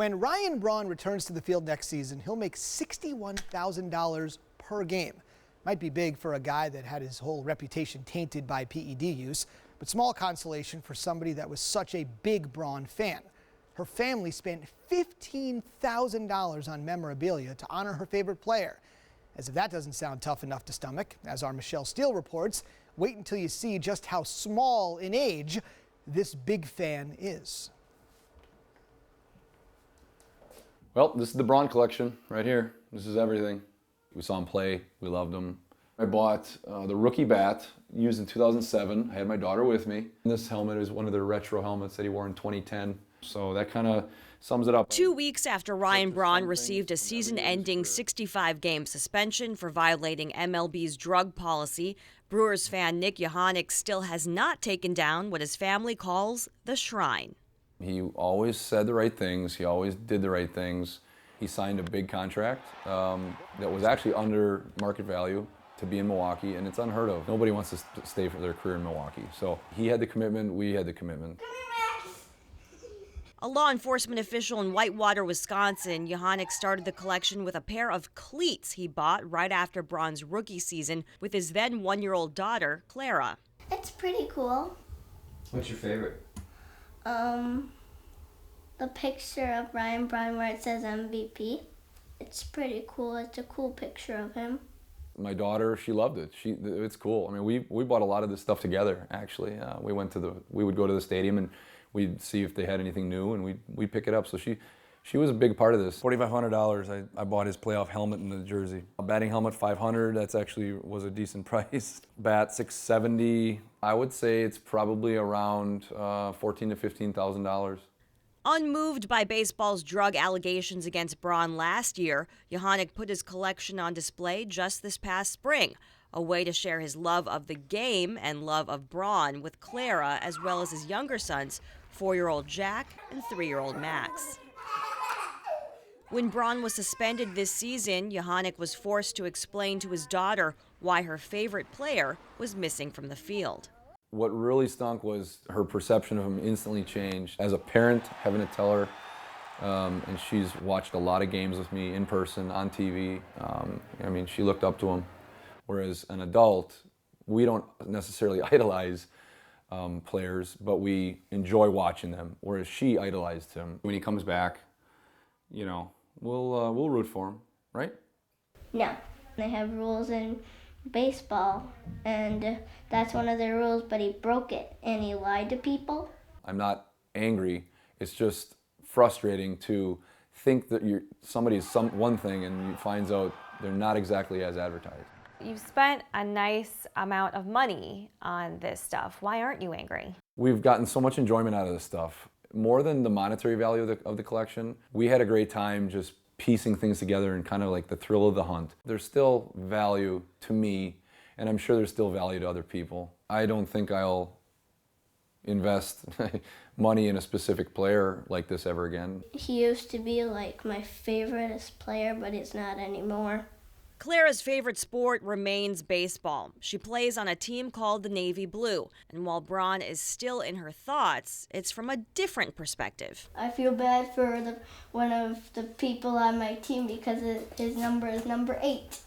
When Ryan Braun returns to the field next season, he'll make $61,000 per game. Might be big for a guy that had his whole reputation tainted by PED use, but small consolation for somebody that was such a big Braun fan. Her family spent $15,000 on memorabilia to honor her favorite player. As if that doesn't sound tough enough to stomach, as our Michele Steele reports, wait until you see just how small in age this big fan is. Well, this is the Braun collection right here. This is everything. We saw him play. We loved him. I bought the rookie bat used in 2007. I had my daughter with me. This helmet is one of the retro helmets that he wore in 2010. So that kind of sums it up. 2 weeks after Ryan Braun received a season-ending 65-game suspension for violating MLB's drug policy, Brewers fan Nick Yohannik still has not taken down what his family calls the shrine. He always said the right things. He always did the right things. He signed a big contract that was actually under market value to be in Milwaukee, and it's unheard of. Nobody wants to stay for their career in Milwaukee. So he had the commitment, we had the commitment. A law enforcement official in Whitewater, Wisconsin, Yohannik started the collection with a pair of cleats he bought right after Braun's rookie season with his then one-year-old daughter, Clara. It's pretty cool. What's your favorite? The picture of Ryan Braun where it says MVP. It's pretty cool. It's a cool picture of him. My daughter, she loved it. It's cool. I mean, we bought a lot of this stuff together, actually. We would go to the stadium and we'd see if they had anything new, and we'd pick it up. So she was a big part of this. $4,500. I bought his playoff helmet and the jersey. A batting helmet, $500. That's actually was a decent price. Bat, $670. I would say it's probably around $14,000 to $15,000. Unmoved by baseball's drug allegations against Braun last year, Yohannik put his collection on display just this past spring, a way to share his love of the game and love of Braun with Clara, as well as his younger sons, 4-year-old Jack and 3-year-old Max. When Braun was suspended this season, Yohannik was forced to explain to his daughter why her favorite player was missing from the field. What really stunk was her perception of him instantly changed. As a parent, having to tell her, and she's watched a lot of games with me in person, on TV. I mean, she looked up to him. Whereas an adult, we don't necessarily idolize players, but we enjoy watching them. Whereas she idolized him. When he comes back, you know, we'll root for him, right? No, they have rules in baseball, and that's one of their rules, but he broke it, and he lied to people. I'm not angry. It's just frustrating to think that somebody's one thing and you finds out they're not exactly as advertised. You've spent a nice amount of money on this stuff. Why aren't you angry? We've gotten so much enjoyment out of this stuff. More than the monetary value of the collection, we had a great time just piecing things together and kind of like the thrill of the hunt. There's still value to me, and I'm sure there's still value to other people. I don't think I'll invest money in a specific player like this ever again. He used to be like my favoriteest player, but he's not anymore. Clara's favorite sport remains baseball. She plays on a team called the Navy Blue, and while Braun is still in her thoughts, it's from a different perspective. I feel bad for one of the people on my team because his number is number 8.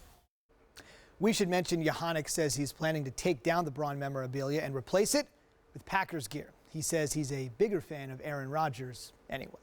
We should mention Yohannik says he's planning to take down the Braun memorabilia and replace it with Packers gear. He says he's a bigger fan of Aaron Rodgers anyway.